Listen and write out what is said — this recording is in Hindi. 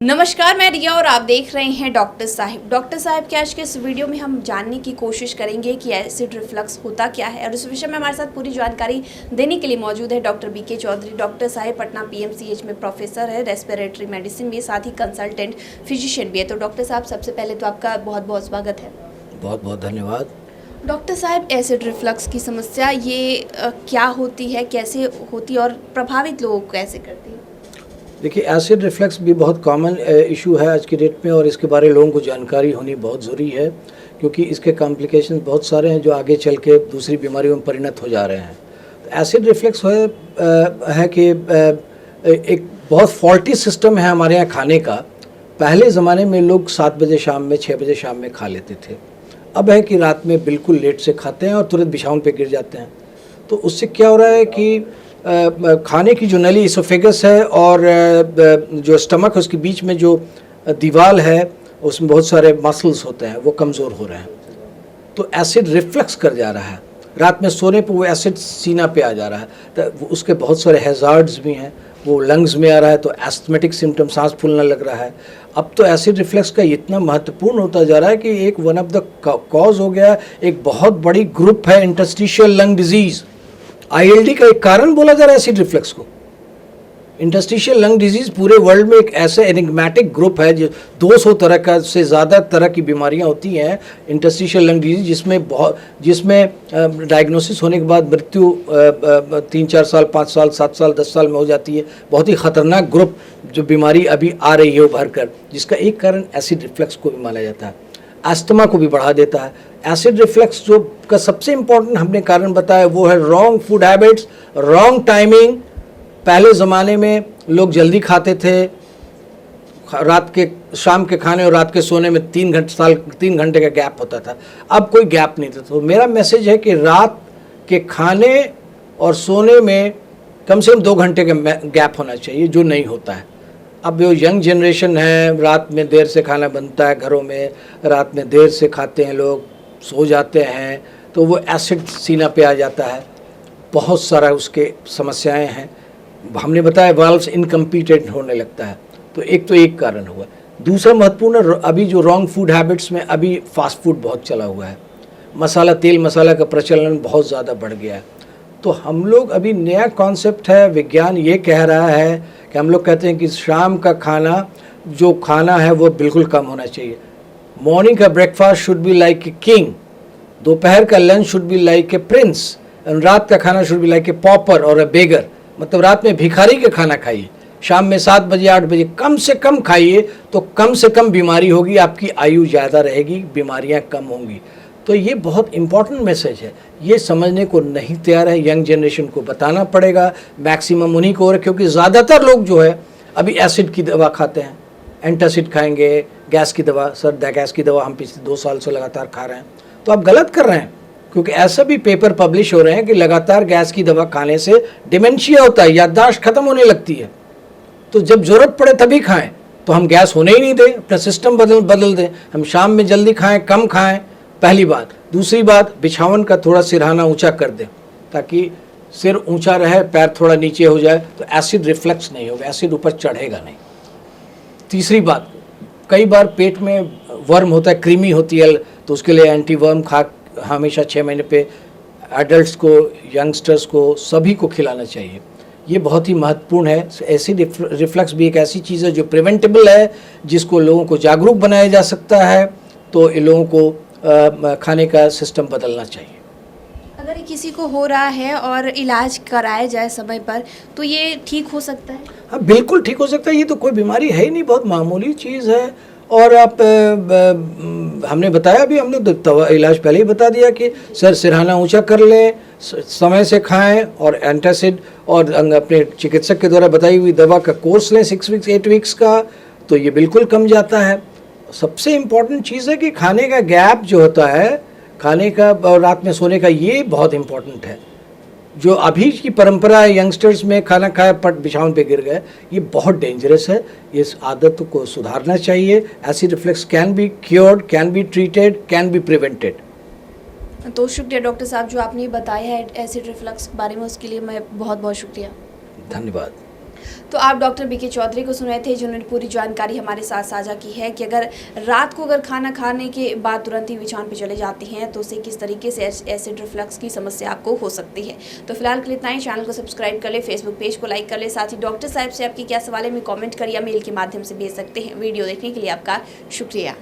नमस्कार, मैं रिया और आप देख रहे हैं डॉक्टर साहिब। डॉक्टर साहिब के आज के इस वीडियो में हम जानने की कोशिश करेंगे कि एसिड रिफ्लक्स होता क्या है, और इस विषय में हमारे साथ पूरी जानकारी देने के लिए मौजूद है डॉक्टर बीके चौधरी। डॉक्टर साहिब पटना पीएमसीएच में प्रोफेसर है, रेस्पिरेटरी मेडिसिन में, साथ ही कंसल्टेंट फिजिशियन भी है। तो डॉक्टर साहब, सबसे पहले तो आपका बहुत बहुत स्वागत है। बहुत बहुत धन्यवाद। डॉक्टर साहब, एसिड रिफ्लक्स की समस्या ये क्या होती है, कैसे होती है और प्रभावित लोगों को कैसे करती है? देखिए, एसिड रिफ्लक्स भी बहुत कॉमन इशू है आज की डेट में, और इसके बारे में लोगों को जानकारी होनी बहुत ज़रूरी है, क्योंकि इसके कॉम्प्लिकेशंस बहुत सारे हैं जो आगे चल के दूसरी बीमारियों में परिणत हो जा रहे हैं। तो एसिड रिफ्लक्स है कि एक बहुत फॉल्टी सिस्टम है हमारे यहाँ खाने का। पहले ज़माने में लोग 7 बजे शाम में, 6 बजे शाम में खा लेते थे। अब है कि रात में बिल्कुल लेट से खाते हैं और तुरंत बिछावन पे गिर जाते हैं। तो उससे क्या हो रहा है कि खाने की जो नली इसोफेगस है और जो स्टमक है उसके बीच में जो दीवार है उसमें बहुत सारे मसल्स होते हैं, वो कमज़ोर हो रहे हैं। तो एसिड रिफ्लक्स कर जा रहा है। रात में सोने पर वो एसिड सीना पे आ जा रहा है। तो उसके बहुत सारे हैज़ार्ड्स भी हैं। वो लंग्स में आ रहा है तो एस्थमेटिक सिम्टम, सांस फूलना लग रहा है। अब तो एसिड रिफ्लक्स का इतना महत्वपूर्ण होता जा रहा है कि एक वन ऑफ द कॉज हो गया। एक बहुत बड़ी ग्रुप है इंटरस्टिशियल लंग डिजीज़, ILD का एक कारण बोला जा रहा है एसिड रिफ्लक्स को। इंटरस्टिशियल लंग डिजीज़ पूरे वर्ल्ड में एक ऐसे एनिग्मेटिक ग्रुप है जो 200 तरह का से ज़्यादा तरह की बीमारियां होती हैं इंटरस्टिशियल लंग डिजीज़, जिसमें डायग्नोसिस होने के बाद मृत्यु 3-4 साल, 5 साल, 7 साल, 10 साल में हो जाती है। बहुत ही ख़तरनाक ग्रुप जो बीमारी अभी आ रही है उभर कर, जिसका एक कारण एसिड रिफ्लक्स को भी माना जाता है। अस्थमा को भी बढ़ा देता है। एसिड रिफ्लक्स जो का सबसे इम्पोर्टेंट हमने कारण बताया वो है wrong food habits, wrong timing. पहले ज़माने में लोग जल्दी खाते थे, रात के शाम के खाने और रात के सोने में 3 घंटे का गैप होता था। अब कोई गैप नहीं था। तो मेरा मैसेज है कि रात के खाने और सोने में कम से कम 2 घंटे का गैप होना चाहिए, जो नहीं होता है। अब जो यंग जनरेशन है, रात में देर से खाना बनता है घरों में, रात में देर से खाते हैं लोग, सो जाते हैं, तो वो एसिड सीना पे आ जाता है। बहुत सारा उसके समस्याएं हैं। हमने बताया वाल्व्स इनकम्पीटेंट होने लगता है। तो एक कारण हुआ। दूसरा महत्वपूर्ण, अभी जो रॉन्ग फूड हैबिट्स में अभी फास्ट फूड बहुत चला हुआ है। तेल मसाला का प्रचलन बहुत ज़्यादा बढ़ गया है। तो हम लोग अभी नया कॉन्सेप्ट है, विज्ञान ये कह रहा है कि हम लोग कहते हैं कि शाम का खाना जो खाना है वो बिल्कुल कम होना चाहिए। मॉर्निंग का breakfast should be like a king, दोपहर का lunch should be like a prince, and रात का खाना should be like a pauper और ए बेगर। मतलब रात में भिखारी का खाना खाइए, शाम में 7 बजे 8 बजे कम से कम खाइए, तो कम से कम बीमारी होगी, आपकी आयु ज़्यादा रहेगी, बीमारियां कम होंगी। तो ये बहुत इंपॉर्टेंट मैसेज है। ये समझने को नहीं तैयार है, यंग जनरेशन को बताना पड़ेगा। मैक्सिमम उन्हीं को, क्योंकि ज़्यादातर लोग जो है अभी एसिड की दवा खाते हैं, एंटासिड खाएंगे, गैस की दवा, गैस की दवा हम पिछले 2 साल से लगातार खा रहे हैं। तो आप गलत कर रहे हैं, क्योंकि ऐसा भी पेपर पब्लिश हो रहे हैं कि लगातार गैस की दवा खाने से डिमेंशिया होता है, याददाश्त खत्म होने लगती है। तो जब ज़रूरत पड़े तभी खाएं। तो हम गैस होने ही नहीं दें, अपना सिस्टम बदल दें। हम शाम में जल्दी खाएं, कम खाएं, पहली बात। दूसरी बात, बिछावन का थोड़ा सिरहाना ऊंचा कर दें, ताकि सिर ऊंचा रहे, पैर थोड़ा नीचे हो जाए, तो एसिड रिफ्लक्स नहीं होगा, एसिड ऊपर चढ़ेगा नहीं। तीसरी बात, कई बार पेट में वर्म होता है, कृमि होती है, तो उसके लिए एंटी वर्म खा हमेशा 6 महीने पे एडल्ट्स को, यंगस्टर्स को, सभी को खिलाना चाहिए। ये बहुत ही महत्वपूर्ण है। एसिड रिफ्लक्स भी एक ऐसी चीज़ है जो प्रिवेंटेबल है, जिसको लोगों को जागरूक बनाया जा सकता है। तो इन लोगों को खाने का सिस्टम बदलना चाहिए। अगर किसी को हो रहा है और इलाज कराया जाए समय पर, तो ये ठीक हो सकता है? हाँ, बिल्कुल ठीक हो सकता है। ये तो कोई बीमारी है ही नहीं, बहुत मामूली चीज़ है। और आप हमने बताया भी, हमने तो इलाज पहले ही बता दिया कि सिरहाना ऊंचा कर लें, समय से खाएं, और एंटासिड और अपने चिकित्सक के द्वारा बताई हुई दवा का कोर्स लें 6 वीक्स 8 वीक्स का, तो ये बिल्कुल कम जाता है। सबसे इम्पॉर्टेंट चीज़ है कि खाने का गैप जो होता है, खाने का और रात में सोने का, ये बहुत इम्पॉर्टेंट है। जो अभी की परंपरा है यंगस्टर्स में, खाना खाया पट बिछावन पे गिर गए, ये बहुत डेंजरस है। इस आदत को सुधारना चाहिए। Acid reflux can be cured, can be treated, can be prevented. तो शुक्रिया डॉक्टर साहब, जो आपने बताया है एसिड रिफ्लक्स के बारे में, उसके लिए मैं बहुत बहुत शुक्रिया। धन्यवाद। तो आप डॉक्टर बीके चौधरी को सुन रहे थे, जिन्होंने पूरी जानकारी हमारे साथ साझा की है कि अगर रात को खाना खाने के बाद तुरंत ही बिछावन पे चले जाते हैं तो उससे किस तरीके से एसिड रिफ्लक्स की समस्या आपको हो सकती है। तो फिलहाल के लिए इतना ही। चैनल को सब्सक्राइब कर ले, फेसबुक पेज को लाइक कर ले, साथ ही डॉक्टर साहब से आपकी क्या सवाल है में कॉमेंट कर या मेल के माध्यम से भेज सकते हैं। वीडियो देखने के लिए आपका शुक्रिया।